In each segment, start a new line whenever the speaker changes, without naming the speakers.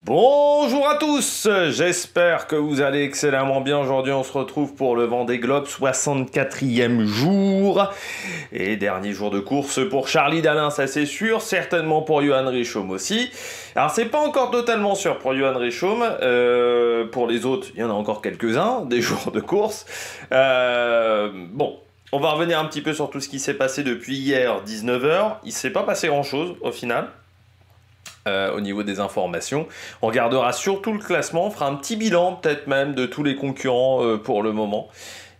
Bonjour à tous, j'espère que vous allez excellemment bien. Aujourd'hui on se retrouve pour le Vendée Globe, 64e jour et dernier jour de course pour Charlie Dalin, ça c'est sûr, certainement pour Johan Richomme aussi. Alors c'est pas encore totalement sûr pour Johan Richomme, pour les autres il y en a encore quelques-uns, des jours de course. Bon, on va revenir un petit peu sur tout ce qui s'est passé depuis hier 19h, il s'est pas passé grand chose au final. Au niveau des informations. On regardera surtout le classement, on fera un petit bilan peut-être même de tous les concurrents pour le moment.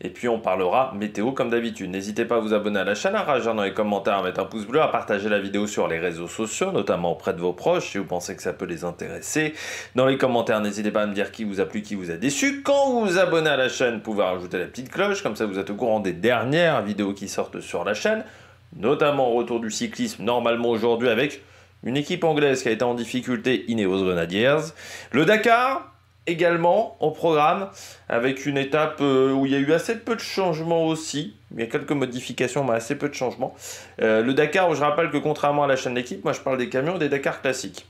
Et puis on parlera météo comme d'habitude. N'hésitez pas à vous abonner à la chaîne, à réagir dans les commentaires, à mettre un pouce bleu, à partager la vidéo sur les réseaux sociaux, notamment auprès de vos proches, si vous pensez que ça peut les intéresser. Dans les commentaires, n'hésitez pas à me dire qui vous a plu, qui vous a déçu. Quand vous vous abonnez à la chaîne, vous pouvez rajouter la petite cloche, comme ça vous êtes au courant des dernières vidéos qui sortent sur la chaîne, notamment au retour du cyclisme, normalement aujourd'hui avec une équipe anglaise qui a été en difficulté, Ineos Grenadiers. Le Dakar, également, au programme, avec une étape où il y a eu assez peu de changements aussi. Il y a quelques modifications, mais assez peu de changements. Le Dakar, où je rappelle que contrairement à la chaîne d'équipe, moi je parle des camions et des Dakar classiques.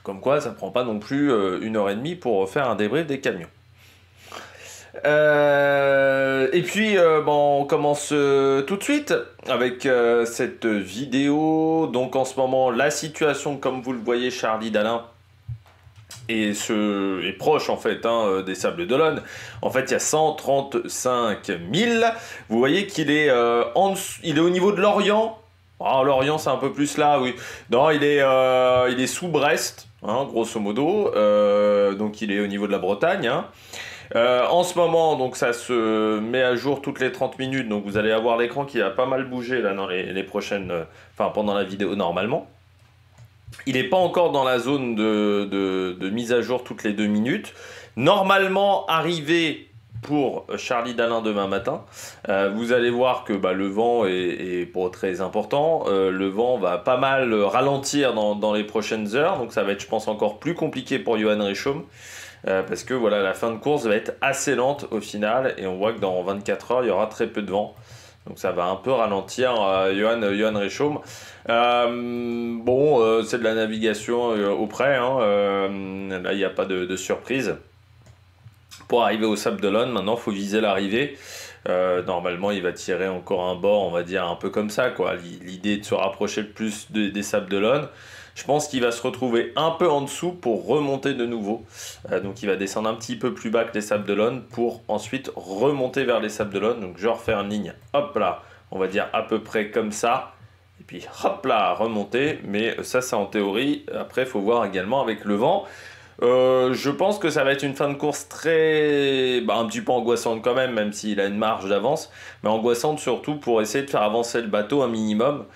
Comme quoi, ça prend pas non plus 1h30 pour faire un débrief des camions. Et puis, bon, on commence tout de suite avec cette vidéo. Donc en ce moment, la situation, comme vous le voyez, Charlie Dalin est proche en fait des Sables d'Olonne. En fait, il y a 135 000. Vous voyez qu'il est, il est au niveau de Lorient. Ah, Lorient, c'est un peu plus là, oui. Non, il est sous Brest, grosso modo. Donc il est au niveau de la Bretagne. En ce moment, donc ça se met à jour toutes les 30 minutes, donc vous allez avoir l'écran qui a pas mal bougé là dans les prochaines, enfin pendant la vidéo normalement. Il n'est pas encore dans la zone de mise à jour toutes les 2 minutes. Normalement arrivé pour Charlie Dalin demain matin, vous allez voir que le vent est pas très important. Le vent va pas mal ralentir dans les prochaines heures, donc ça va être je pense encore plus compliqué pour Johan Richomme. Parce que voilà, la fin de course va être assez lente au final et on voit que dans 24 heures il y aura très peu de vent, donc ça va un peu ralentir Johan Richomme. Bon, c'est de la navigation au près, là il n'y a pas de surprise. Pour arriver au Sables d'Olonne, maintenant il faut viser l'arrivée. Normalement il va tirer encore un bord, on va dire un peu comme ça quoi. L'idée de se rapprocher le plus des Sables d'Olonne. Je pense qu'il va se retrouver un peu en dessous pour remonter de nouveau. Donc il va descendre un petit peu plus bas que les Sables d'Olonne pour ensuite remonter vers les Sables d'Olonne. Donc je refais une ligne, hop là, on va dire à peu près comme ça. Et puis hop là, remonter. Mais ça c'est en théorie. Après il faut voir également avec le vent. Je pense que ça va être une fin de course très... un petit peu angoissante quand même s'il a une marge d'avance. Mais angoissante surtout pour essayer de faire avancer le bateau un minimum.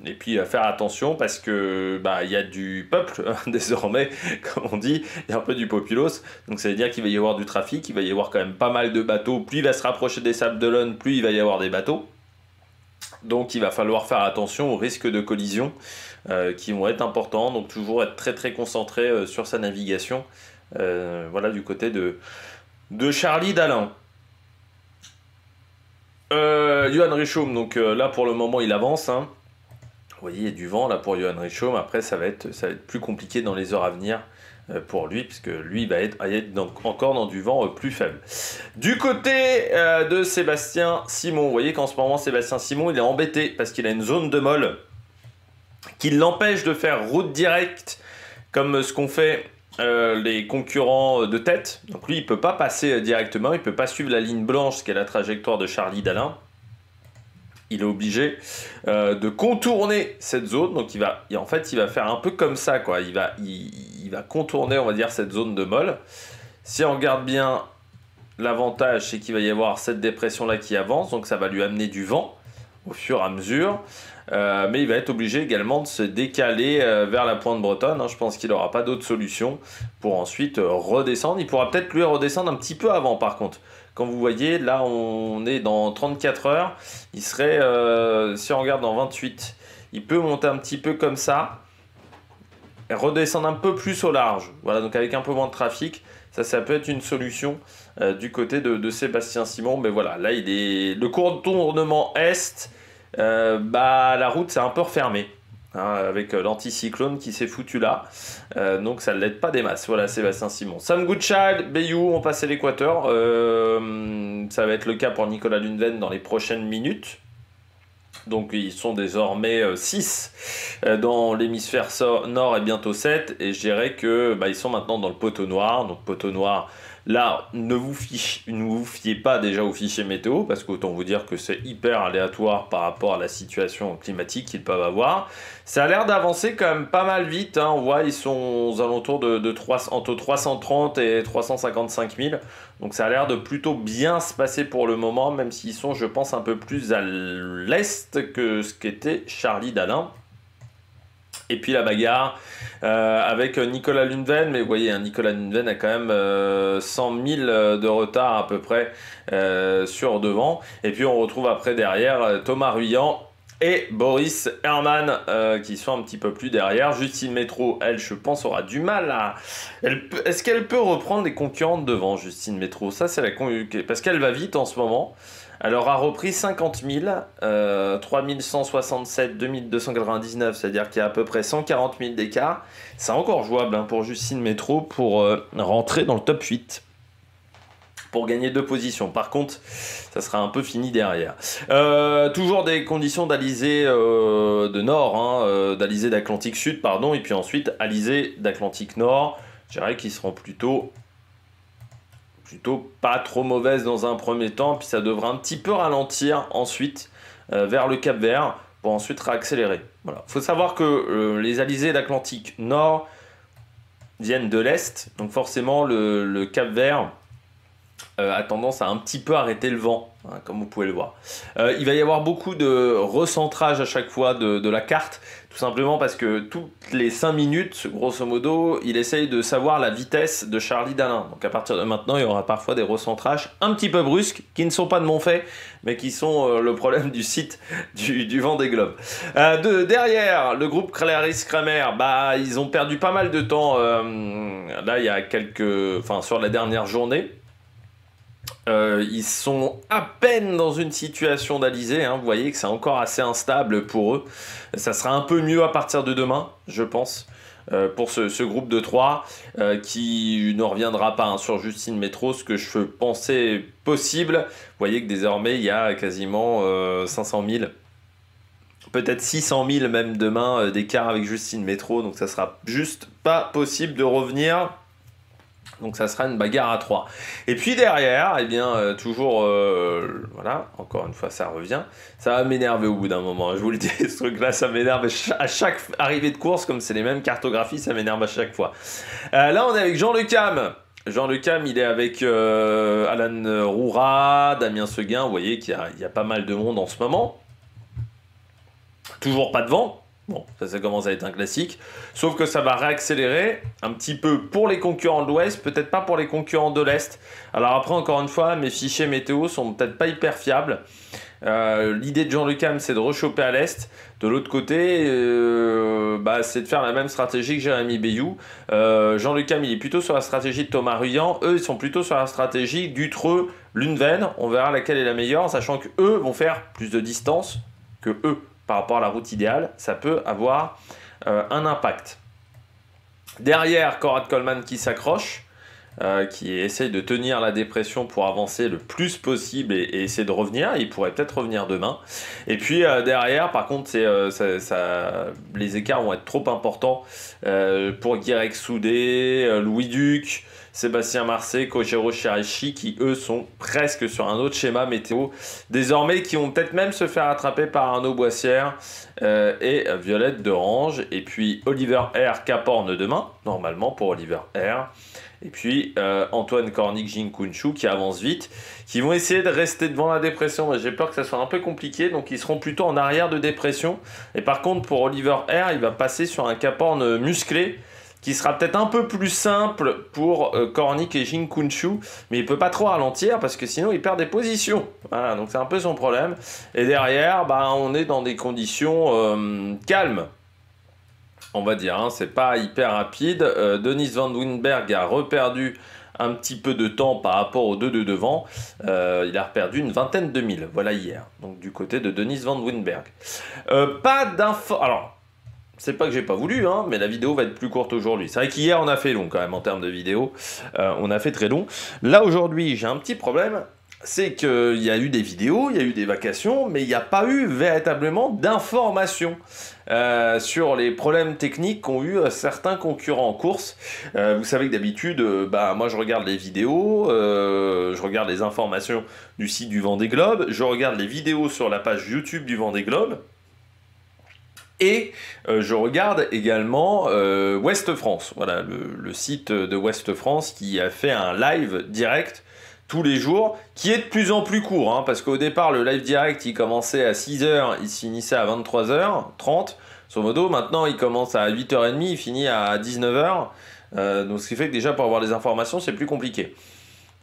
Et puis faire attention parce que il y a du peuple désormais, comme on dit, il y a un peu du populos, donc ça veut dire qu'il va y avoir du trafic, il va y avoir quand même pas mal de bateaux, plus il va se rapprocher des Sables d'Olonne, plus il va y avoir des bateaux, donc il va falloir faire attention aux risques de collision qui vont être importants, donc toujours être très très concentré sur sa navigation, voilà du côté de Charlie Dalin. Johan Richomme, donc là pour le moment il avance. Vous voyez, il y a du vent là pour Johan Richomme. Après, ça va être plus compliqué dans les heures à venir pour lui, puisque lui va être donc encore dans du vent plus faible. Du côté de Sébastien Simon, vous voyez qu'en ce moment, Sébastien Simon, il est embêté parce qu'il a une zone de molle qui l'empêche de faire route directe comme ce qu'ont fait les concurrents de tête. Donc lui, il ne peut pas passer directement, il ne peut pas suivre la ligne blanche, ce qui est la trajectoire de Charlie Dalin. Il est obligé de contourner cette zone, donc en fait il va faire un peu comme ça quoi. Il va contourner, on va dire, cette zone de molle. Si on regarde bien, l'avantage c'est qu'il va y avoir cette dépression là qui avance, donc ça va lui amener du vent au fur et à mesure. Mais il va être obligé également de se décaler vers la pointe bretonne. Je pense qu'il n'aura pas d'autre solution pour ensuite redescendre. Il pourra peut-être lui redescendre un petit peu avant par contre. Quand vous voyez, là on est dans 34 heures. Il serait, si on regarde dans 28, il peut monter un petit peu comme ça. Et redescendre un peu plus au large. Voilà, donc avec un peu moins de trafic. Ça peut être une solution du côté de Sébastien Simon. Mais voilà, là le contournement est... la route c'est un peu refermé. hein, avec l'anticyclone qui s'est foutu là. Donc ça ne l'aide pas des masses. Voilà, Sébastien Simon. Sam Goodchild, Bayou ont passé l'équateur. Ça va être le cas pour Nicolas Lundven dans les prochaines minutes. Donc ils sont désormais 6 dans l'hémisphère nord et bientôt 7. Et je dirais que ils sont maintenant dans le poteau noir. Donc poteau noir, là, ne vous fiez pas déjà au fichier météo, parce qu'autant vous dire que c'est hyper aléatoire par rapport à la situation climatique qu'ils peuvent avoir. Ça a l'air d'avancer quand même pas mal vite, hein. On voit ils sont aux alentours entre 330 et 355 000. Donc ça a l'air de plutôt bien se passer pour le moment, même s'ils sont, je pense, un peu plus à l'est que ce qu'était Charlie Dalin. Et puis la bagarre avec Nicolas Lundven, mais vous voyez, hein, Nicolas Lundven a quand même 100 000 de retard à peu près sur devant. Et puis on retrouve après derrière Thomas Ruyant et Boris Herrmann qui sont un petit peu plus derrière. Justine Métro, elle, je pense, aura du mal à... Est-ce qu'elle peut reprendre les concurrentes devant, Justine Métro? Ça, c'est parce qu'elle va vite en ce moment. Elle aura repris 50 000, 3167, 2299, c'est-à-dire qu'il y a à peu près 140 000 d'écart. C'est encore jouable, hein, pour Justine Métro pour rentrer dans le top 8. Pour gagner 2 positions. Par contre, ça sera un peu fini derrière. Toujours des conditions d'Alizé de Nord, hein, d'Alizé d'Atlantique Sud, pardon, et puis ensuite Alizé d'Atlantique Nord. Je dirais qu'ils seront plutôt pas trop mauvaises dans un premier temps, puis ça devrait un petit peu ralentir ensuite vers le Cap Vert pour ensuite réaccélérer. Voilà. Faut savoir que les alizés d'Atlantique Nord viennent de l'Est, donc forcément le Cap Vert a tendance à un petit peu arrêter le vent, hein, comme vous pouvez le voir. Il va y avoir beaucoup de recentrage à chaque fois de la carte, tout simplement parce que toutes les 5 minutes, grosso modo, il essaye de savoir la vitesse de Charlie Dalin. Donc à partir de maintenant, il y aura parfois des recentrages un petit peu brusques, qui ne sont pas de mon fait, mais qui sont le problème du site du Vendée Globe. Derrière, le groupe Clarisse-Kramer, ils ont perdu pas mal de temps, là il y a sur la dernière journée. Ils sont à peine dans une situation d'Alizé, hein. Vous voyez que c'est encore assez instable pour eux. Ça sera un peu mieux à partir de demain, je pense, pour ce groupe de 3 qui ne reviendra pas, hein, sur Justine Métro, ce que je pensais possible. Vous voyez que désormais il y a quasiment 500 000, peut-être 600 000 même demain d'écart avec Justine Métro, donc ça sera juste pas possible de revenir. Donc ça sera une bagarre à 3. Et puis derrière, toujours, voilà, encore une fois ça revient. Ça va m'énerver au bout d'un moment, je vous le dis, ce truc-là, ça m'énerve à chaque arrivée de course, comme c'est les mêmes cartographies, ça m'énerve à chaque fois. Là, on est avec Jean Le Cam. Jean Le Cam, il est avec Alan Roura, Damien Seguin. Vous voyez qu'il y a pas mal de monde en ce moment. Toujours pas de vent. Bon, ça commence à être un classique. Sauf que ça va réaccélérer un petit peu pour les concurrents de l'Ouest, peut-être pas pour les concurrents de l'Est. Alors après, encore une fois, mes fichiers météo sont peut-être pas hyper fiables. L'idée de Jean Le Cam, c'est de rechoper à l'Est. De l'autre côté, c'est de faire la même stratégie que Jérémy Bayou. Jean Le Cam, il est plutôt sur la stratégie de Thomas Ruyant. Eux, ils sont plutôt sur la stratégie d'Utreux, Lundven. On verra laquelle est la meilleure, sachant qu'eux vont faire plus de distance que eux. Par rapport à la route idéale, ça peut avoir un impact. Derrière, Conrad Coleman qui s'accroche, qui essaye de tenir la dépression pour avancer le plus possible et essayer de revenir. Il pourrait peut-être revenir demain. Et puis derrière, par contre, les écarts vont être trop importants pour Guirec Soudé, Louis Duc, Sébastien Marseille, Kojiro Shirashi, qui eux sont presque sur un autre schéma météo désormais, qui vont peut-être même se faire attraper par Arnaud Boissière et Violette d'Orange. Et puis Oliver R. Caporne demain, normalement pour Oliver R. Et puis Antoine Cornic, Jin Kunshu qui avance vite, qui vont essayer de rester devant la dépression. J'ai peur que ça soit un peu compliqué, donc ils seront plutôt en arrière de dépression. Et par contre pour Oliver R, il va passer sur un Caporne musclé, qui sera peut-être un peu plus simple pour Cornic et Jin Kunshu, mais il peut pas trop ralentir parce que sinon il perd des positions. Voilà, donc c'est un peu son problème. Et derrière, on est dans des conditions calmes, on va dire, hein. C'est pas hyper rapide. Dennis Van Winberg a reperdu un petit peu de temps par rapport aux deux de devant. Il a reperdu une vingtaine de milles, voilà, hier. Donc du côté de Dennis Van Winberg. Pas d'info... Alors, c'est pas que j'ai pas voulu, hein, mais la vidéo va être plus courte aujourd'hui. C'est vrai qu'hier, on a fait long quand même en termes de vidéo. On a fait très long. Là, aujourd'hui, j'ai un petit problème. C'est qu'il y a eu des vidéos, il y a eu des vacations, mais il n'y a pas eu véritablement d'informations sur les problèmes techniques qu'ont eu certains concurrents en course. Vous savez que d'habitude, moi je regarde les vidéos, je regarde les informations du site du Vendée Globe, je regarde les vidéos sur la page YouTube du Vendée Globe, et je regarde également Ouest France, voilà, le site de Ouest France qui a fait un live direct tous les jours, qui est de plus en plus court, hein, parce qu'au départ, le live direct, il commençait à 6h, il se finissait à 23h30, grosso modo. Maintenant, il commence à 8h30, il finit à 19h. Donc, ce qui fait que déjà, pour avoir des informations, c'est plus compliqué.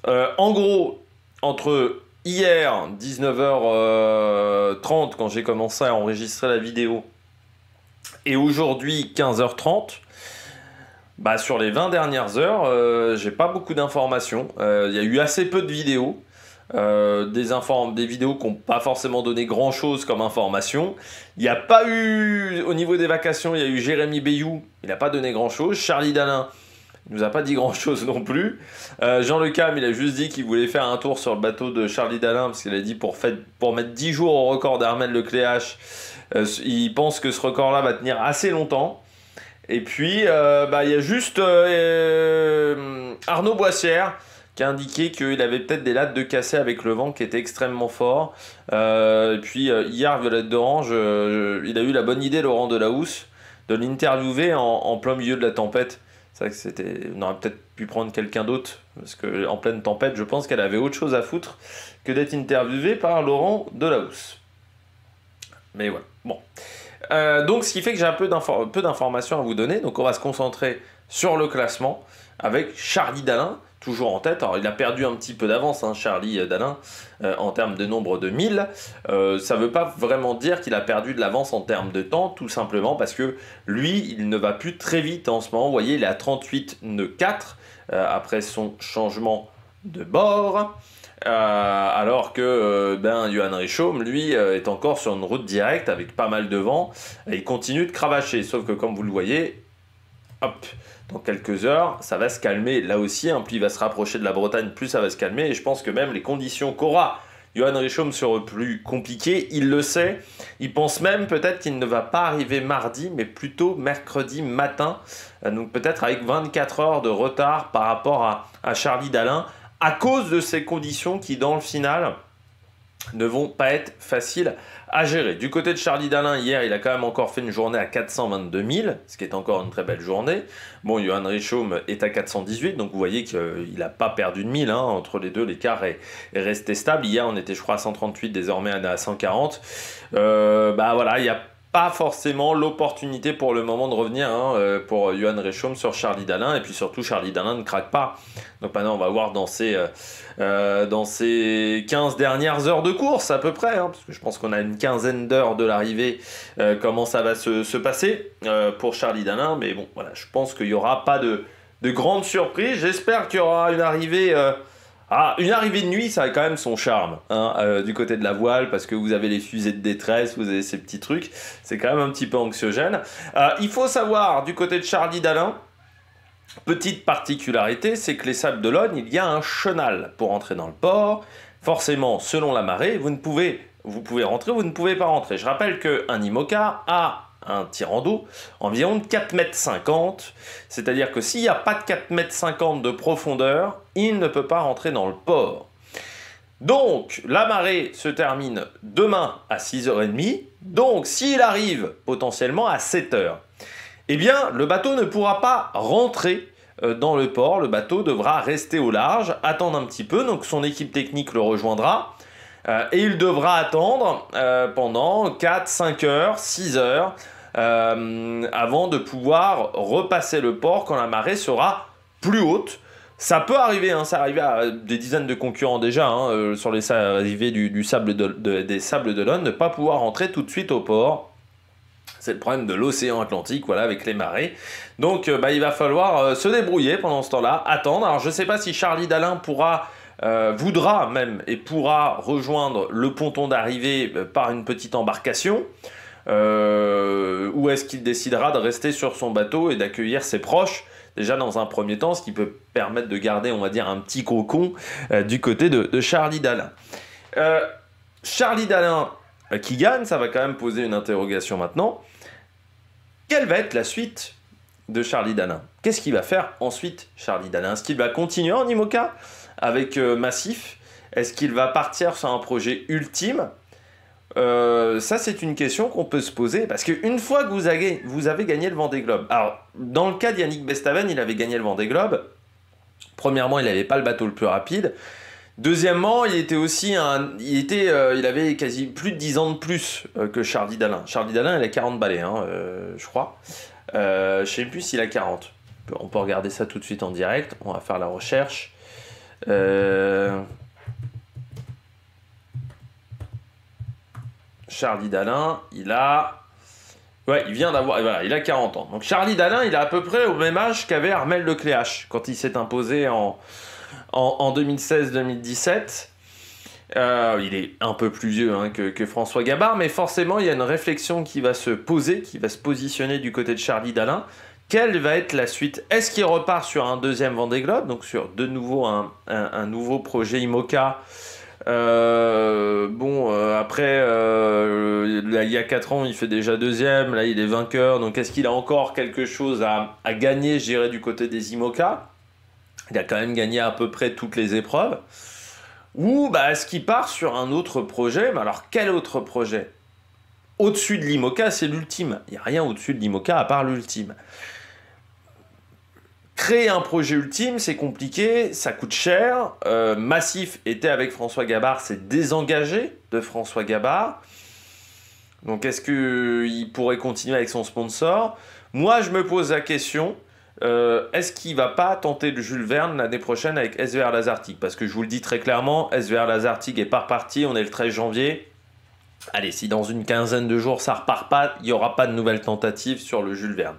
En gros, entre hier, 19h30, quand j'ai commencé à enregistrer la vidéo, et aujourd'hui, 15h30, sur les 20 dernières heures, j'ai pas beaucoup d'informations. Il y a eu assez peu de vidéos. Des vidéos qui n'ont pas forcément donné grand chose comme information. Il n'y a pas eu, au niveau des vacations, il y a eu Jérémy Bayou, il n'a pas donné grand chose. Charlie Dalin, il nous a pas dit grand chose non plus. Jean Le Cam, il a juste dit qu'il voulait faire un tour sur le bateau de Charlie Dalin, parce qu'il a dit pour mettre 10 jours au record d'Armel Lecléache, il pense que ce record-là va tenir assez longtemps. Et puis, il y a juste Arnaud Boissière qui a indiqué qu'il avait peut-être des lattes de cassé avec le vent qui était extrêmement fort. Et puis, hier, Violette d'Orange, il a eu la bonne idée, Laurent Delahousse, de l'interviewer en plein milieu de la tempête. C'est vrai que on aurait peut-être pu prendre quelqu'un d'autre, parce qu'en pleine tempête, je pense qu'elle avait autre chose à foutre que d'être interviewée par Laurent Delahousse. Mais voilà, bon. Donc ce qui fait que j'ai un peu d'informations à vous donner. Donc on va se concentrer sur le classement avec Charlie Dalin toujours en tête. Alors il a perdu un petit peu d'avance, hein, Charlie Dalin, en termes de nombre de milles. Ça ne veut pas vraiment dire qu'il a perdu de l'avance en termes de temps, tout simplement parce que lui, il ne va plus très vite en ce moment. Vous voyez, il est à 38 nœuds 4 après son changement de bord. Alors que Johan Richomme, lui, est encore sur une route directe avec pas mal de vent et il continue de cravacher. Sauf que comme vous le voyez, hop, dans quelques heures, ça va se calmer là aussi. Hein, plus il va se rapprocher de la Bretagne, plus ça va se calmer. Et je pense que même les conditions qu'aura Johan Richomme seront plus compliquées. Il le sait. Il pense même peut-être qu'il ne va pas arriver mardi, mais plutôt mercredi matin. Donc peut-être avec 24 heures de retard par rapport à Charlie Dalin, à cause de ces conditions qui, dans le final, ne vont pas être faciles à gérer. Du côté de Charlie Dalin, hier, il a quand même encore fait une journée à 422 000, ce qui est encore une très belle journée. Bon, Johan Richomme est à 418, donc vous voyez qu'il n'a pas perdu de 1000, hein, entre les deux, l'écart est resté stable. Hier, on était, je crois, à 138, désormais on est à 140. Voilà, il n'y a pas forcément l'opportunité pour le moment de revenir pour Johan Richomme sur Charlie Dalin, et puis surtout Charlie Dalin ne craque pas. Donc maintenant on va voir dans ces 15 dernières heures de course à peu près, hein, parce que je pense qu'on a une quinzaine d'heures de l'arrivée, comment ça va se passer pour Charlie Dalin. Mais bon, voilà, je pense qu'il n'y aura pas de grandes surprises. J'espère qu'il y aura une arrivée... une arrivée de nuit, ça a quand même son charme, hein, du côté de la voile, parce que vous avez les fusées de détresse, vous avez ces petits trucs, c'est quand même un petit peu anxiogène. Il faut savoir, du côté de Charlie Dalin, petite particularité, c'est que les Sables d'Olonne, il y a un chenal pour entrer dans le port. Forcément, selon la marée, vous pouvez rentrer, vous ne pouvez pas rentrer. Je rappelle qu'un IMOCA a un tirant d'eau environ de 4,50 m, c'est-à-dire que s'il n'y a pas de 4,50 m de profondeur, il ne peut pas rentrer dans le port. Donc, la marée se termine demain à 6h30, donc s'il arrive potentiellement à 7h, eh bien, le bateau ne pourra pas rentrer dans le port, le bateau devra rester au large, attendre un petit peu, donc son équipe technique le rejoindra, et il devra attendre pendant 4, 5 heures, 6 heures, avant de pouvoir repasser le port quand la marée sera plus haute. Ça peut arriver, hein, ça arrive à des dizaines de concurrents déjà, hein, sur les arrivées des Sables d'Olonne, ne pas pouvoir rentrer tout de suite au port. C'est le problème de l'océan Atlantique, voilà, avec les marées. Donc il va falloir se débrouiller pendant ce temps-là, attendre. Alors je ne sais pas si Charlie Dalin voudra même et pourra rejoindre le ponton d'arrivée par une petite embarcation. Ou est-ce qu'il décidera de rester sur son bateau et d'accueillir ses proches, déjà dans un premier temps, ce qui peut permettre de garder, on va dire, un petit cocon du côté de Charlie Dalin. Charlie Dalin qui gagne, ça va quand même poser une interrogation maintenant. Quelle va être la suite de Charlie Dalin? Qu'est-ce qu'il va faire ensuite, Charlie Dalin? Est-ce qu'il va continuer en IMOCA avec Massif? Est-ce qu'il va partir sur un projet ultime? Ça, c'est une question qu'on peut se poser, parce qu'une fois que vous avez gagné le Vendée Globe, alors, dans le cas d'Yannick Bestaven, il avait gagné le Vendée Globe. Premièrement, il n'avait pas le bateau le plus rapide. Deuxièmement, il avait quasi plus de 10 ans de plus que Charlie Dalin. Charlie Dalin, il a 40 balais, je crois. Je ne sais plus s'il a 40. On peut regarder ça tout de suite en direct. On va faire la recherche. Charlie Dalin, il a... Ouais, il vient d'avoir... Voilà, il a 40 ans. Donc Charlie Dalin, il a à peu près au même âge qu'avait Armel Lecléache quand il s'est imposé en 2016-2017. Il est un peu plus vieux que François Gabard, mais forcément, il y a une réflexion qui va se poser, qui va se positionner du côté de Charlie Dalin. Quelle va être la suite? Est-ce qu'il repart sur un deuxième Vendée Globe, donc sur de nouveau un nouveau projet IMOCA? Après, là, il y a 4 ans, il fait déjà deuxième, là il est vainqueur, donc est-ce qu'il a encore quelque chose à gagner, je dirais, du côté des IMOCA? Il a quand même gagné à peu près toutes les épreuves. Ou est-ce qu'il part sur un autre projet? Mais alors, quel autre projet? Au-dessus de l'IMOCA, c'est l'ultime. Il n'y a rien au-dessus de l'IMOCA à part l'ultime. Créer un projet ultime, c'est compliqué, ça coûte cher. Massif était avec François Gabard, s'est désengagé de François Gabard. Donc, est-ce qu'il pourrait continuer avec son sponsor? Moi, je me pose la question... est-ce qu'il va pas tenter le Jules Verne l'année prochaine avec SVR Lazartigue? Parce que je vous le dis très clairement, SVR Lazartigue est pas reparti, on est le 13 janvier. Allez, si dans une quinzaine de jours ça repart pas, il n'y aura pas de nouvelle tentative sur le Jules Verne.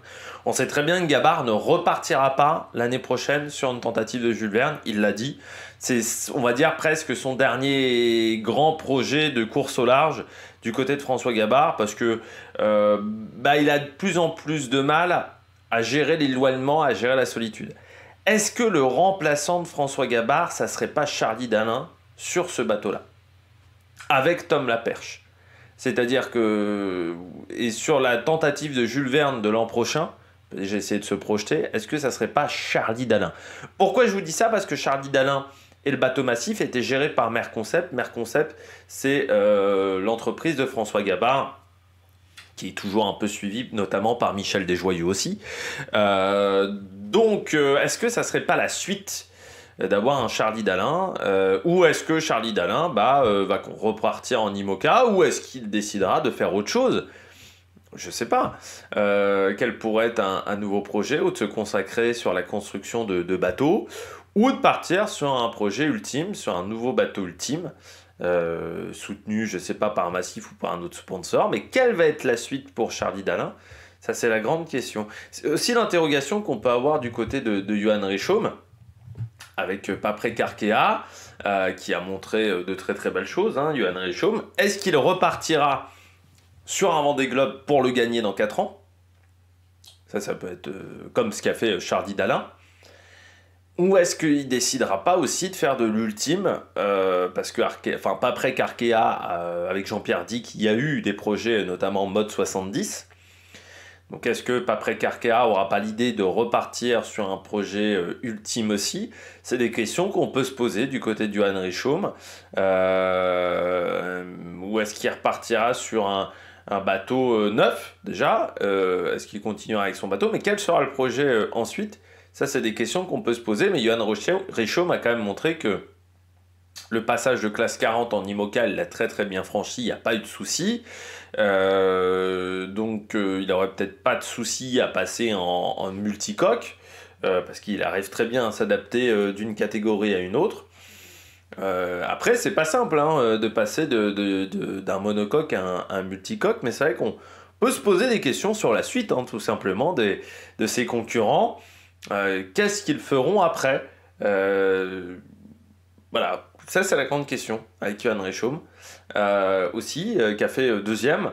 On sait très bien que Gabard ne repartira pas l'année prochaine sur une tentative de Jules Verne, il l'a dit. C'est, on va dire, presque son dernier grand projet de course au large du côté de François Gabard, parce que il a de plus en plus de mal à gérer l'éloignement, à gérer la solitude. Est-ce que le remplaçant de François Gabard, ça serait pas Charlie Dalin sur ce bateau-là, avec Tom Laperche? C'est-à-dire que, et sur la tentative de Jules Verne de l'an prochain, j'ai essayé de se projeter, est-ce que ça serait pas Charlie Dalin? Pourquoi je vous dis ça? Parce que Charlie Dalin et le bateau Massif étaient gérés par Merconcept. Merconcept, c'est l'entreprise de François Gabard, qui est toujours un peu suivi, notamment par Michel Desjoyeux aussi. Est-ce que ça serait pas la suite d'avoir un Charlie Dalin, ou est-ce que Charlie Dalin va repartir en IMOCA, ou est-ce qu'il décidera de faire autre chose? Je sais pas. Quel pourrait être un nouveau projet, ou de se consacrer sur la construction de bateaux, ou de partir sur un projet ultime, sur un nouveau bateau ultime, soutenu, je sais pas, par Massif ou par un autre sponsor. Mais quelle va être la suite pour Charlie Dalin? Ça, c'est la grande question. C'est aussi l'interrogation qu'on peut avoir du côté de Johan Richomme, avec Paprec Arkea, qui a montré de très très belles choses, Johan Richomme. Est-ce qu'il repartira sur un Vendée Globe pour le gagner dans 4 ans? Ça peut être comme ce qu'a fait Charlie Dalin. Ou est-ce qu'il décidera pas aussi de faire de l'ultime, parce que Paprec Arkea, avec Jean-Pierre Dick, il y a eu des projets, notamment mode 70. Donc est-ce que Paprec Arkea aura pas l'idée de repartir sur un projet ultime aussi? C'est des questions qu'on peut se poser du côté de Johan Richomme. Ou est-ce qu'il repartira sur un bateau neuf déjà? Est-ce qu'il continuera avec son bateau? Mais quel sera le projet ensuite? Ça, c'est des questions qu'on peut se poser, mais Johan Richomme a quand même montré que le passage de classe 40 en IMOCA, il l'a très très bien franchi, il n'y a pas eu de souci. Il n'aurait peut-être pas de souci à passer en multicoque, parce qu'il arrive très bien à s'adapter d'une catégorie à une autre. Après, c'est pas simple de passer d'un monocoque à un multicoque, mais c'est vrai qu'on peut se poser des questions sur la suite, tout simplement, de ses concurrents. Qu'est-ce qu'ils feront après? Voilà, ça c'est la grande question avec Johan Richomme aussi, qui a fait deuxième.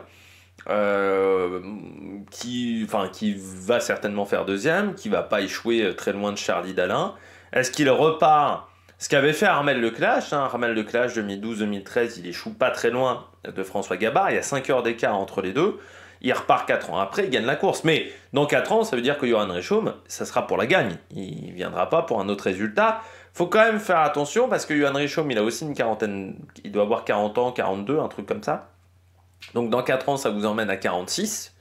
qui va certainement faire deuxième, qui va pas échouer très loin de Charlie Dalin. Est-ce qu'il repart? Ce qu'avait fait Armel Lecléache, hein, Armel Lecléache 2012-2013, il échoue pas très loin de François Gabard, il y a 5 heures d'écart entre les deux, il repart 4 ans après, il gagne la course. Mais dans 4 ans, ça veut dire que Johan Reichaume, ça sera pour la gagne, il viendra pas pour un autre résultat. Faut quand même faire attention parce que Johan Reichaume, il a aussi une quarantaine, il doit avoir 40 ans, 42, un truc comme ça. Donc dans 4 ans, ça vous emmène à 46.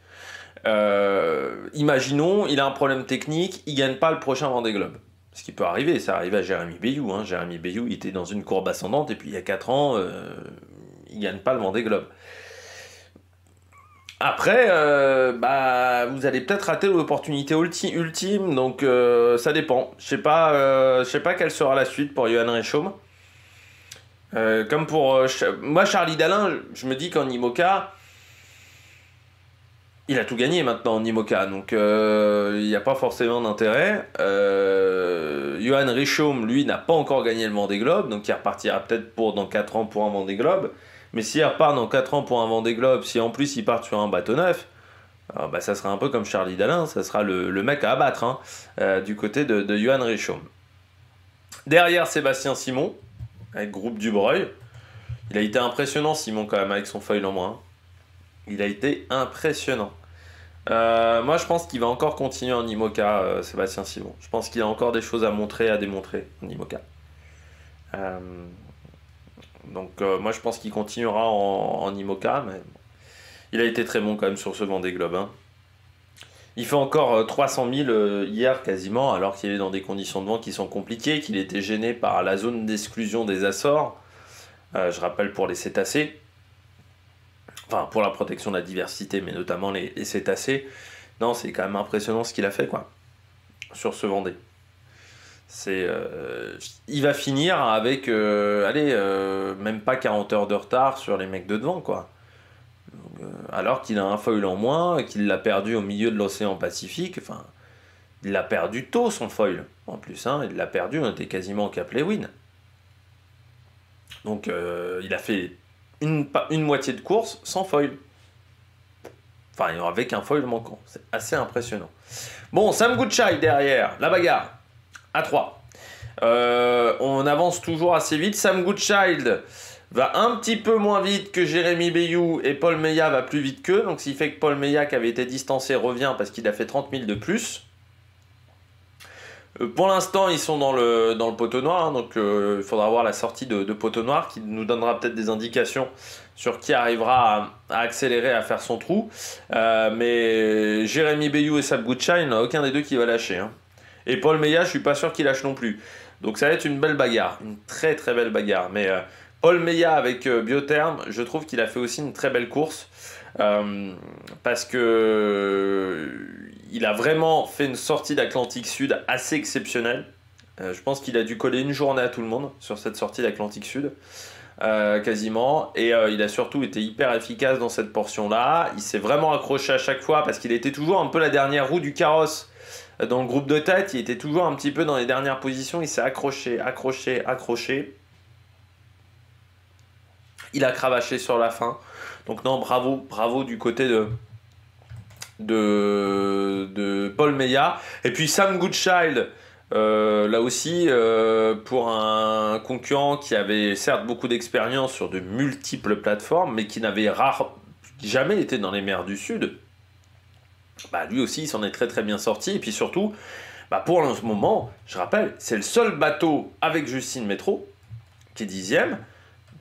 Imaginons, il a un problème technique, il gagne pas le prochain Vendée Globe. Ce qui peut arriver, ça arrive à Jérémy Béyoud. Hein. Jérémy Béyoud, il était dans une courbe ascendante et puis il y a 4 ans, il gagne pas le Vendée Globe. Après, vous allez peut-être rater l'opportunité ultime, donc ça dépend. Je sais pas quelle sera la suite pour Johan Reichaume. Comme pour moi, Charlie Dalin, je me dis qu'en IMOCA, il a tout gagné maintenant en IMOCA, donc il n'y a pas forcément d'intérêt. Johan Reichaume, lui, n'a pas encore gagné le Vendée Globe, donc il repartira peut-être dans 4 ans pour un Vendée Globe. Mais s'il repart dans 4 ans pour un Vendée Globe, si en plus il part sur un bateau neuf, ça sera un peu comme Charlie Dalin, ça sera le mec à abattre hein, du côté de Johan Reichaume. Derrière Sébastien Simon, avec Groupe Dubreuil. Il a été impressionnant Simon quand même avec son foil en moins. Il a été impressionnant. Moi je pense qu'il va encore continuer en IMOCA, Sébastien Simon. Je pense qu'il a encore des choses à montrer, à démontrer en IMOCA. Donc moi je pense qu'il continuera en IMOCA, mais il a été très bon quand même sur ce Vendée Globe. Hein. Il fait encore 300 000 hier quasiment, alors qu'il est dans des conditions de vent qui sont compliquées, qu'il était gêné par la zone d'exclusion des Açores. Je rappelle pour les cétacés, enfin pour la protection de la diversité, mais notamment les cétacés. Non, c'est quand même impressionnant ce qu'il a fait quoi, sur ce Vendée. Il va finir avec même pas 40 heures de retard sur les mecs de devant quoi. Donc, alors qu'il a un foil en moins, qu'il l'a perdu au milieu de l'océan Pacifique. Enfin, il l'a perdu tôt son foil en plus. Hein, il l'a perdu, on était quasiment au Cap Lewin. Donc il a fait une moitié de course sans foil. Enfin, avec un foil manquant. C'est assez impressionnant. Bon, Sam Goodchild derrière, la bagarre. À 3. On avance toujours assez vite. Sam Goodchild va un petit peu moins vite que Jérémy Béyoud et Paul Meillat va plus vite qu'eux. Donc, ce qui fait que Paul Meillat, qui avait été distancé, revient parce qu'il a fait 30 000 de plus. Pour l'instant, ils sont dans le poteau noir. Hein, donc, il faudra voir la sortie de poteau noir qui nous donnera peut-être des indications sur qui arrivera à accélérer, à faire son trou. Mais Jérémy Béyoud et Sam Goodchild, il n'y en a aucun des deux qui va lâcher. Hein. Et Paul Meillat, je suis pas sûr qu'il lâche non plus. Donc ça va être une belle bagarre, une très très belle bagarre. Mais Paul Meillat avec Biotherm, je trouve qu'il a fait aussi une très belle course. Parce que il a vraiment fait une sortie d'Atlantique Sud assez exceptionnelle. Je pense qu'il a dû coller une journée à tout le monde sur cette sortie d'Atlantique Sud. Quasiment. Et il a surtout été hyper efficace dans cette portion-là. Il s'est vraiment accroché à chaque fois parce qu'il était toujours un peu la dernière roue du carrosse. Dans le groupe de tête, il était toujours un petit peu dans les dernières positions. Il s'est accroché. Il a cravaché sur la fin. Donc non, bravo du côté de Paul Meillat. Et puis Sam Goodchild, là aussi, pour un concurrent qui avait certes beaucoup d'expérience sur de multiples plateformes, mais qui n'avait jamais été dans les mers du Sud. Lui aussi il s'en est très très bien sorti et puis surtout pour le moment je rappelle c'est le seul bateau avec Justine Métro qui est 10e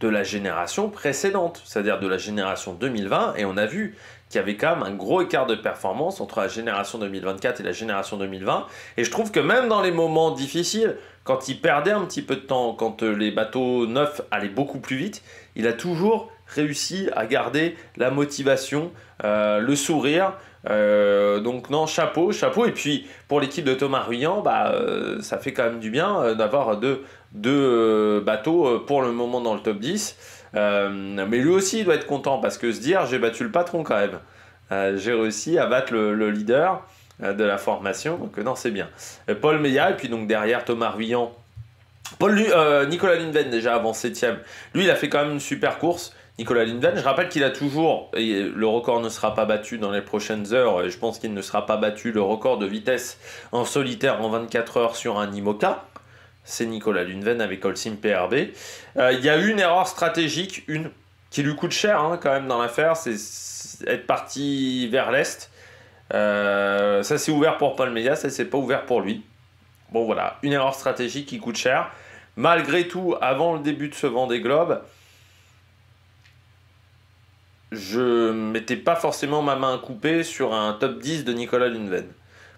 de la génération précédente, c'est-à-dire de la génération 2020 et on a vu qu'il y avait quand même un gros écart de performance entre la génération 2024 et la génération 2020 et je trouve que même dans les moments difficiles quand il perdait un petit peu de temps, quand les bateaux neufs allaient beaucoup plus vite, il a toujours réussi à garder la motivation, le sourire. Donc non, chapeau. Et puis pour l'équipe de Thomas Ruyant, ça fait quand même du bien d'avoir deux bateaux pour le moment dans le top 10. Mais lui aussi il doit être content parce que se dire j'ai battu le patron quand même. J'ai réussi à battre le leader de la formation. Donc non, c'est bien. Paul Meillat et puis donc derrière Thomas Ruyant. Nicolas Lindven déjà avant 7ème. Lui il a fait quand même une super course. Nicolas Lindvén. Je rappelle qu'il a toujours, et le record ne sera pas battu dans les prochaines heures, et je pense qu'il ne sera pas battu, le record de vitesse en solitaire en 24 heures sur un IMOCA. C'est Nicolas Lindvén avec Holcim PRB. Il y a eu une erreur stratégique, qui lui coûte cher quand même dans l'affaire, c'est être parti vers l'Est. Ça s'est ouvert pour Paul Mélias, ça s'est pas ouvert pour lui. Bon voilà, une erreur stratégique qui coûte cher. Malgré tout, avant le début de ce Vendée Globe, je mettais pas forcément ma main coupée sur un top 10 de Nicolas Lindvén.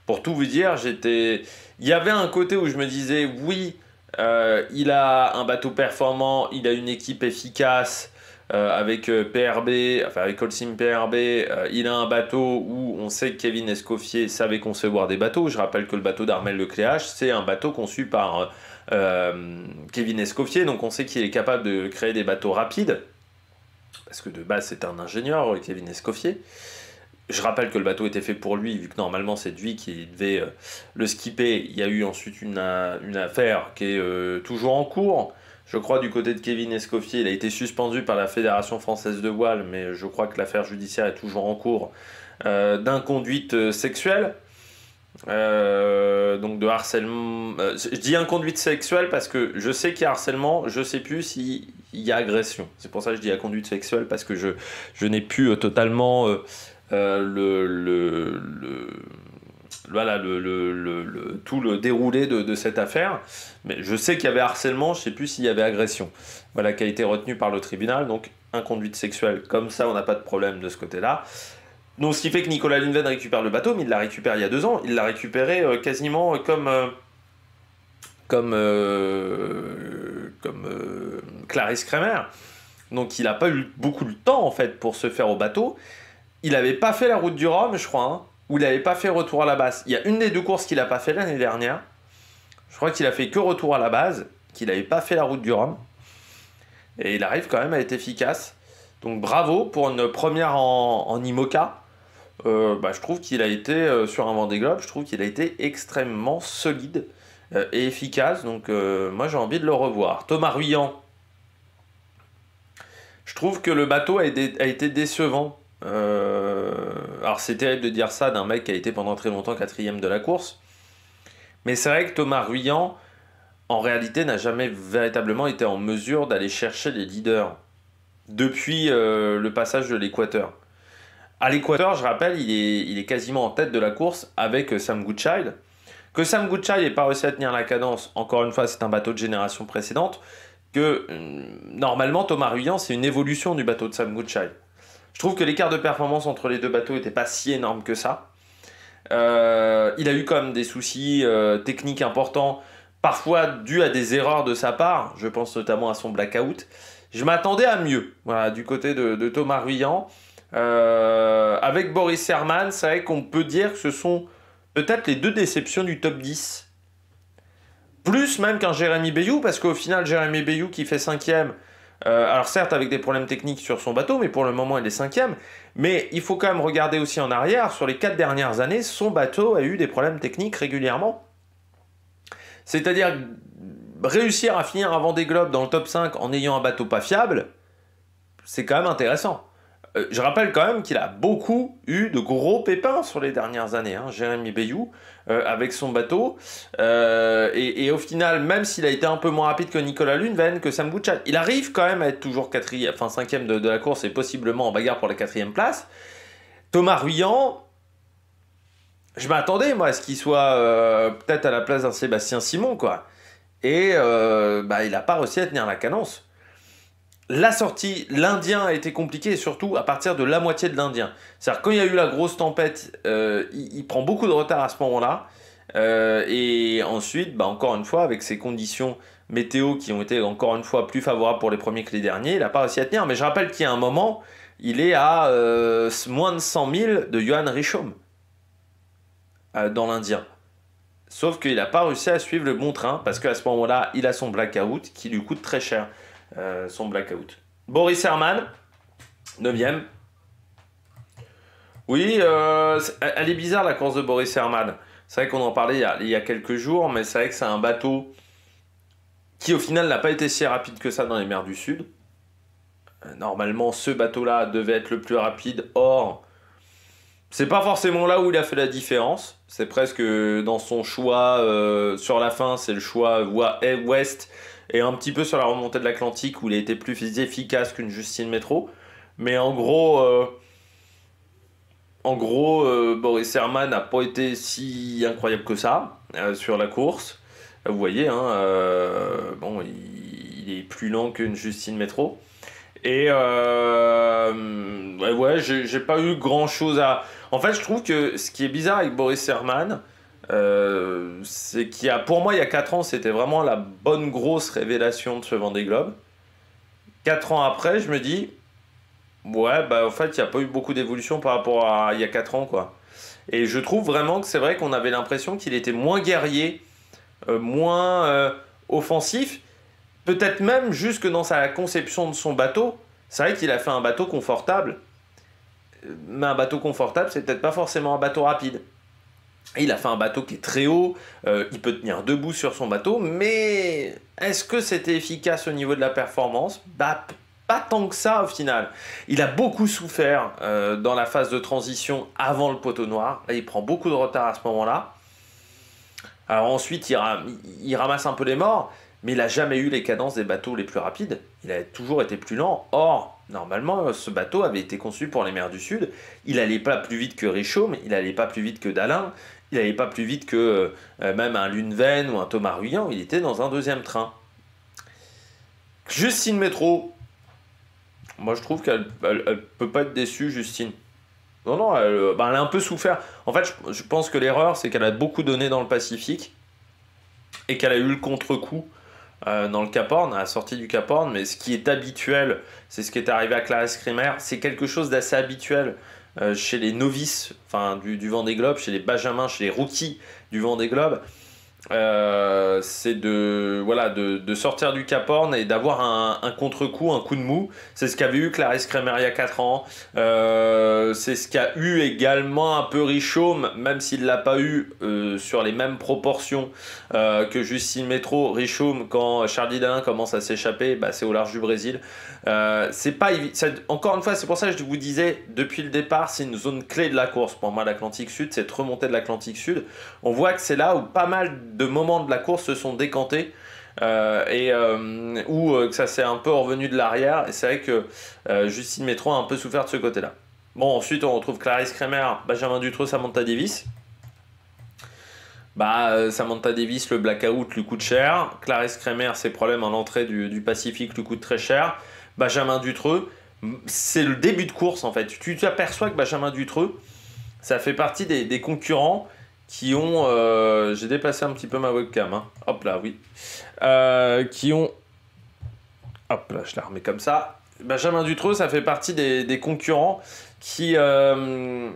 Pour tout vous dire, il y avait un côté où je me disais, oui, il a un bateau performant, il a une équipe efficace, avec PRB, enfin avec Holcim PRB, il a un bateau où on sait que Kevin Escoffier savait concevoir des bateaux. Je rappelle que le bateau d'Armel Lecléache, c'est un bateau conçu par Kevin Escoffier, donc on sait qu'il est capable de créer des bateaux rapides, parce que de base c'est un ingénieur, Kevin Escoffier. Je rappelle que le bateau était fait pour lui, vu que normalement c'est lui qui devait le skipper. Il y a eu ensuite une affaire qui est toujours en cours. Je crois du côté de Kevin Escoffier, il a été suspendu par la Fédération française de voile, mais je crois que l'affaire judiciaire est toujours en cours, d'inconduite sexuelle. Donc de harcèlement. Je dis inconduite sexuelle parce que je sais qu'il y a harcèlement, je sais plus s'il y a agression. C'est pour ça que je dis inconduite sexuelle, parce que je n'ai plus totalement voilà, tout le déroulé de cette affaire. Mais je sais qu'il y avait harcèlement, je ne sais plus s'il y avait agression. Voilà, qui a été retenu par le tribunal, donc inconduite sexuelle. Comme ça, on n'a pas de problème de ce côté-là. Donc, ce qui fait que Nicolas Lindvén récupère le bateau, mais il l'a récupéré il y a 2 ans. Il l'a récupéré quasiment comme Clarisse Kremer. Donc, il n'a pas eu beaucoup de temps, en fait, pour se faire au bateau. Il n'avait pas fait la route du Rhum, je crois, ou il n'avait pas fait retour à la base. Il y a une des 2 courses qu'il n'a pas fait l'année dernière. Je crois qu'il a fait que retour à la base, qu'il n'avait pas fait la route du Rhum. Et il arrive quand même à être efficace. Donc bravo pour une première en IMOCA. Je trouve qu'il a été, sur un Vendée Globe, je trouve qu'il a été extrêmement solide et efficace. Donc moi j'ai envie de le revoir. Thomas Ruyant. Je trouve que le bateau a été décevant. Alors c'est terrible de dire ça d'un mec qui a été pendant très longtemps 4e de la course, mais c'est vrai que Thomas Ruyant en réalité n'a jamais véritablement été en mesure d'aller chercher les leaders depuis le passage de l'Équateur. À l'Équateur, je rappelle, il est quasiment en tête de la course avec Sam Goodchild. Que Sam Goodchild n'ait pas réussi à tenir la cadence, encore une fois c'est un bateau de génération précédente, que normalement Thomas Ruyant c'est une évolution du bateau de Sam Goodchild. Je trouve que l'écart de performance entre les 2 bateaux n'était pas si énorme que ça. Il a eu quand même des soucis techniques importants, parfois dus à des erreurs de sa part. Je pense notamment à son blackout. Je m'attendais à mieux, voilà, du côté de Thomas Ruyant. Avec Boris Herrmann, c'est vrai qu'on peut dire que ce sont peut-être les 2 déceptions du top 10. Plus même qu'un Jérémy Bayou, parce qu'au final, Jérémy Bayou qui fait 5e, alors certes avec des problèmes techniques sur son bateau, mais pour le moment il est 5e. Mais il faut quand même regarder aussi en arrière. Sur les 4 dernières années, son bateau a eu des problèmes techniques régulièrement. C'est-à-dire réussir à finir un Vendée Globe dans le top 5 en ayant un bateau pas fiable, c'est quand même intéressant. Je rappelle quand même qu'il a beaucoup eu de gros pépins sur les dernières années, Jérémy Bayou, avec son bateau. Et au final, même s'il a été un peu moins rapide que Nicolas Lundven, que Sam Goodchild, il arrive quand même à être toujours 5e de la course et possiblement en bagarre pour la 4e place. Thomas Ruyant, je m'attendais moi à ce qu'il soit peut-être à la place d'un Sébastien Simon, quoi. Et il n'a pas réussi à tenir la cadence. La sortie, l'Indien a été compliqué, et surtout à partir de la moitié de l'Indien. C'est-à-dire quand il y a eu la grosse tempête, il prend beaucoup de retard à ce moment-là. Et ensuite, encore une fois, avec ces conditions météo qui ont été encore une fois plus favorables pour les premiers que les derniers, il n'a pas réussi à tenir. Mais je rappelle qu'il y a un moment, il est à moins de 100 000 de Johan Richomme dans l'Indien. Sauf qu'il n'a pas réussi à suivre le bon train, parce qu'à ce moment-là, il a son blackout qui lui coûte très cher. Son blackout. Boris Herrmann, 9e. Oui, elle est bizarre la course de Boris Herrmann. C'est vrai qu'on en parlait il y a quelques jours, mais c'est vrai que c'est un bateau qui au final n'a pas été si rapide que ça dans les mers du Sud. Normalement, ce bateau-là devait être le plus rapide. Or, c'est pas forcément là où il a fait la différence. C'est presque dans son choix sur la fin, c'est le choix voie est-ouest et un petit peu sur la remontée de l'Atlantique où il a été plus efficace qu'une Justine Métro. Mais en gros, Boris Herrmann n'a pas été si incroyable que ça sur la course. Vous voyez, hein, bon, il est plus lent qu'une Justine Métro. Et ouais, j'ai pas eu grand chose à. En fait, je trouve que ce qui est bizarre avec Boris Herrmann, c'est pour moi, il y a 4 ans, c'était vraiment la bonne grosse révélation de ce Vendée Globe. 4 ans après, je me dis, ouais, bah en fait, il n'y a pas eu beaucoup d'évolution par rapport à il y a 4 ans, quoi. Et je trouve vraiment que c'est vrai qu'on avait l'impression qu'il était moins guerrier, moins offensif. Peut-être même jusque dans sa conception de son bateau. C'est vrai qu'il a fait un bateau confortable. Mais un bateau confortable, c'est peut-être pas forcément un bateau rapide. Il a fait un bateau qui est très haut, il peut tenir debout sur son bateau, mais est-ce que c'était efficace au niveau de la performance? Bah, pas tant que ça au final. Il a beaucoup souffert dans la phase de transition avant le poteau noir. Là, il prend beaucoup de retard à ce moment-là. Alors ensuite, il ramasse un peu les morts, mais il n'a jamais eu les cadences des bateaux les plus rapides. Il a toujours été plus lent. Or, normalement, ce bateau avait été conçu pour les mers du Sud. Il n'allait pas plus vite que Richomme, il n'allait pas plus vite que Dalin, il n'allait pas plus vite que même un Luneven ou un Thomas Ruyant. Il était dans un deuxième train. Justine Métro, moi je trouve qu'elle peut pas être déçue, Justine. Non, non, elle a un peu souffert. En fait, je pense que l'erreur, c'est qu'elle a beaucoup donné dans le Pacifique et qu'elle a eu le contre-coup dans le Cap Horn, à la sortie du Cap Horn. Mais ce qui est habituel, c'est ce qui est arrivé à Clarisse Kremer. C'est quelque chose d'assez habituel chez les novices du Vendée Globe, chez les benjamins, chez les rookies du Vendée Globe. C'est de sortir du Cap Horn et d'avoir un contre-coup, un coup de mou. C'est ce qu'avait eu Clarisse Kremer il y a 4 ans. C'est ce qu'a eu également un peu Richomme, même s'il ne l'a pas eu sur les mêmes proportions que Justine Métro. Richomme, quand Charlie Dalin commence à s'échapper, bah, c'est au large du Brésil. C'est pas encore une fois, c'est pour ça que je vous disais depuis le départ, c'est une zone clé de la course pour moi, l'Atlantique Sud, cette remontée de l'Atlantique Sud. On voit que c'est là où pas mal de moments de la course se sont décantés où que ça s'est un peu revenu de l'arrière. Et c'est vrai que Justine Métro a un peu souffert de ce côté-là. Bon, ensuite on retrouve Clarisse Kremer, Benjamin Dutreux, Samantha Davis. Samantha Davis, le blackout lui coûte cher. Clarisse Kremer, ses problèmes à l'entrée du Pacifique lui coûtent très cher. Benjamin Dutreux, c'est le début de course en fait. Tu t'aperçois que Benjamin Dutreux, ça fait partie des concurrents qui ont... j'ai déplacé un petit peu ma webcam. Hein. Hop là, oui. Qui ont... Hop là, je la remets comme ça. Benjamin Dutreux, ça fait partie des concurrents qui ont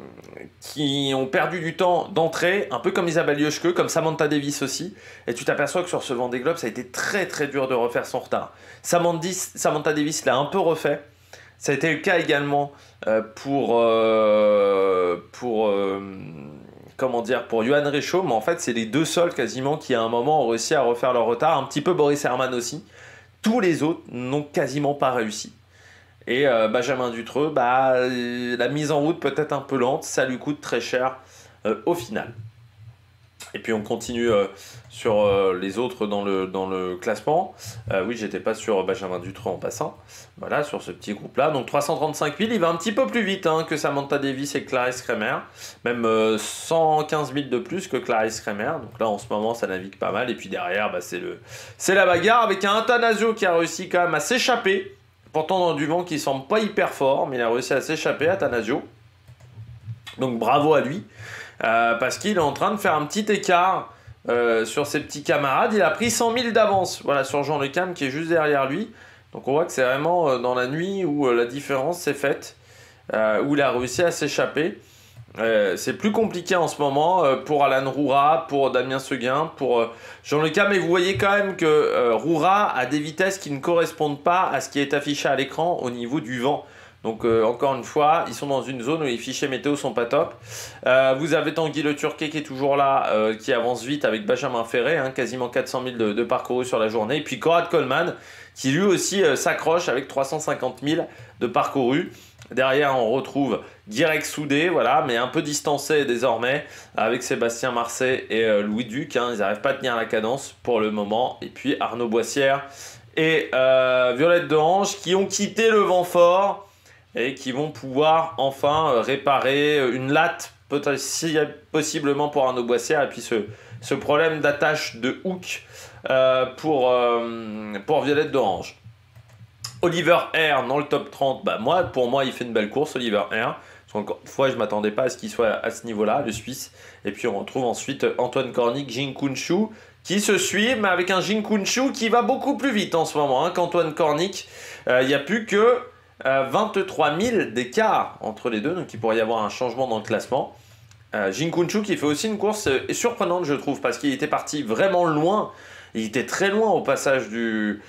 perdu du temps d'entrée, un peu comme Isabelle Yoshke, comme Samantha Davis aussi. Et tu t'aperçois que sur ce Vendée Globe, ça a été très très dur de refaire son retard. Samantha Davis l'a un peu refait. Ça a été le cas également pour Johan Richomme. Mais en fait, c'est les deux seuls quasiment qui à un moment ont réussi à refaire leur retard. Un petit peu Boris Herrmann aussi. Tous les autres n'ont quasiment pas réussi. Et Benjamin Dutreux, la mise en route peut-être un peu lente, ça lui coûte très cher au final. Et puis on continue sur les autres dans le classement. Oui, j'étais pas sur Benjamin Dutreux en passant. Voilà, sur ce petit groupe-là. Donc 335 000, il va un petit peu plus vite que Samantha Davis et Clarisse Kremer. Même 115 000 de plus que Clarisse Kremer. Donc là, en ce moment, ça navigue pas mal. Et puis derrière, c'est la bagarre avec un Attanasio qui a réussi quand même à s'échapper. Pourtant dans du vent qui semble pas hyper fort, mais il a réussi à s'échapper, Attanasio. Donc bravo à lui, parce qu'il est en train de faire un petit écart sur ses petits camarades. Il a pris 100 000 d'avance, voilà, sur Jean Le Cam qui est juste derrière lui. Donc on voit que c'est vraiment dans la nuit où la différence s'est faite, où il a réussi à s'échapper. C'est plus compliqué en ce moment pour Alan Roura, pour Damien Seguin, pour Jean Le Cam, mais vous voyez quand même que Roura a des vitesses qui ne correspondent pas à ce qui est affiché à l'écran au niveau du vent. Donc encore une fois, ils sont dans une zone où les fichiers météo sont pas top. Vous avez Tanguy Le Turquet qui est toujours là, qui avance vite avec Benjamin Ferré, hein, quasiment 400 000 de parcourus sur la journée. Et puis Conrad Coleman qui lui aussi s'accroche avec 350 000 de parcourus. Derrière, on retrouve Guirec Soudé, voilà, mais un peu distancé désormais avec Sébastien Marseille et Louis Duc. Hein, ils n'arrivent pas à tenir la cadence pour le moment. Et puis Arnaud Boissière et Violette d'Orange qui ont quitté le vent fort et qui vont pouvoir enfin réparer une latte, possiblement pour Arnaud Boissière, et puis ce problème d'attache de hook pour Violette d'Orange. Oliver Air dans le top 30, bah pour moi il fait une belle course, Oliver Air. Parce qu'encore une fois je ne m'attendais pas à ce qu'il soit à ce niveau-là, le Suisse. Et puis on retrouve ensuite Antoine Cornic, Jing Kunshu qui se suit, mais avec un Jing Kunshu qui va beaucoup plus vite en ce moment hein, qu'Antoine Cornic. Il n'y a plus que 23 000 d'écart entre les deux, donc il pourrait y avoir un changement dans le classement. Jing Kunshu qui fait aussi une course surprenante je trouve, parce qu'il était parti vraiment loin. Il était très loin au passage du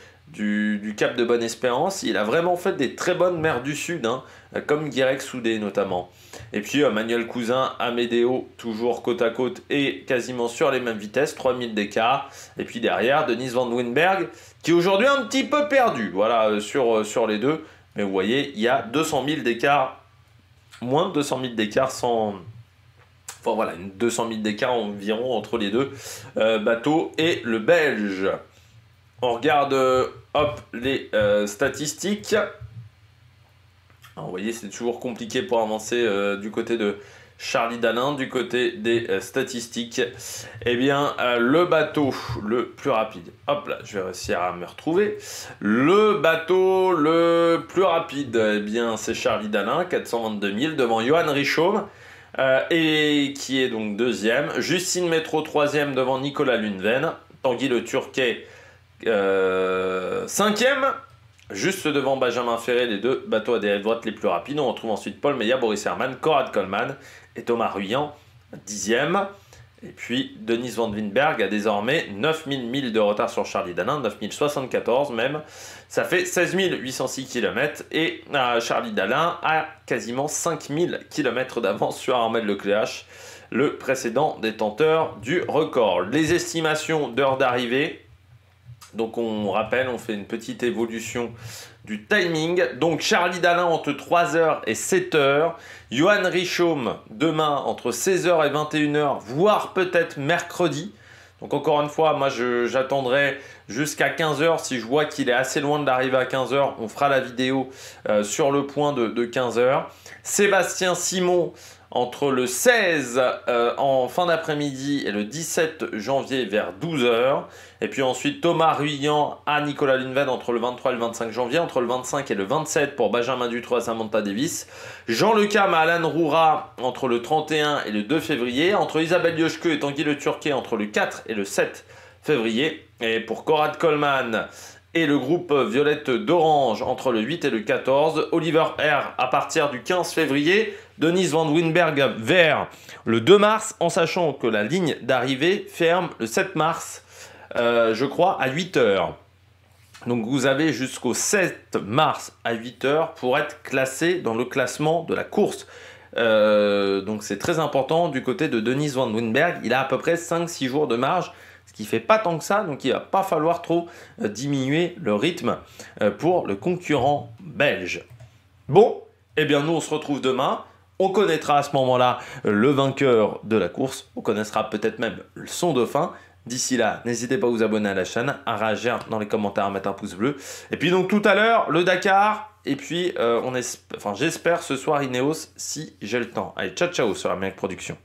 Cap de Bonne-Espérance. Il a vraiment fait des très bonnes mers du Sud, hein, comme Guirec Soudé notamment. Et puis Manuel Cousin, Amédéo, toujours côte à côte et quasiment sur les mêmes vitesses, 3000 d'écart. Et puis derrière, Denise Van Winberg, qui est aujourd'hui un petit peu perdu voilà, sur les deux. Mais vous voyez, il y a 200 000 d'écart, moins de 200 000 d'écart sans... Enfin voilà, 200 000 d'écart environ entre les deux bateaux et le Belge. On regarde hop, les statistiques. Alors, vous voyez, c'est toujours compliqué pour avancer du côté de Charlie Dalin, du côté des statistiques. Eh bien, le bateau le plus rapide. Hop là, je vais réussir à me retrouver. Le bateau le plus rapide, eh bien, c'est Charlie Dalin, 422 000, devant Johan Richomme. Et qui est donc deuxième. Justine Métro, troisième, devant Nicolas Lunven. Tanguy Le Turquet, cinquième, juste devant Benjamin Ferré, les deux bateaux à dérive droite les plus rapides. On retrouve ensuite Paul Meillat, Boris Herrmann, Conrad Coleman et Thomas Ruyant, dixième. Et puis Denise Van Winberg a désormais 9000 milles de retard sur Charlie Dalin, 9074 même. Ça fait 16 806 km et Charlie Dalin a quasiment 5000 km d'avance sur Armel Lecléache, le précédent détenteur du record. Les estimations d'heures d'arrivée. Donc on rappelle, on fait une petite évolution du timing. Donc Charlie Dalin entre 3h et 7h. Johan Richomme demain entre 16h et 21h, voire peut-être mercredi. Donc encore une fois, moi j'attendrai jusqu'à 15h. Si je vois qu'il est assez loin de l'arrivée à 15h, on fera la vidéo sur le point de 15h. Sébastien Simon entre le 16 en fin d'après-midi et le 17 janvier vers 12h. Et puis ensuite Thomas Ruyant à Nicolas Lunven entre le 23 et le 25 janvier. Entre le 25 et le 27 pour Benjamin Dutroux à Samantha Davis. Jean Le Cam à Alan Roura entre le 31 et le 2 février. Entre Isabelle Yoshke et Tanguy Le Turquet entre le 4 et le 7 février. Et pour Conrad Coleman et le groupe Violette d'Orange entre le 8 et le 14. Oliver R à partir du 15 février. Denise Van Winberg vers le 2 mars, en sachant que la ligne d'arrivée ferme le 7 mars, je crois, à 8h. Donc vous avez jusqu'au 7 mars à 8h pour être classé dans le classement de la course. Donc c'est très important du côté de Denise Van Winberg. Il a à peu près 5-6 jours de marge, ce qui fait pas tant que ça, donc il va pas falloir trop diminuer le rythme pour le concurrent belge. Bon, eh bien nous on se retrouve demain. On connaîtra à ce moment-là le vainqueur de la course. On connaîtra peut-être même son dauphin. D'ici là, n'hésitez pas à vous abonner à la chaîne, à réagir dans les commentaires, à mettre un pouce bleu. Et puis donc tout à l'heure, le Dakar. Et puis j'espère ce soir Ineos si j'ai le temps. Allez, ciao ciao sur la Amérique Production.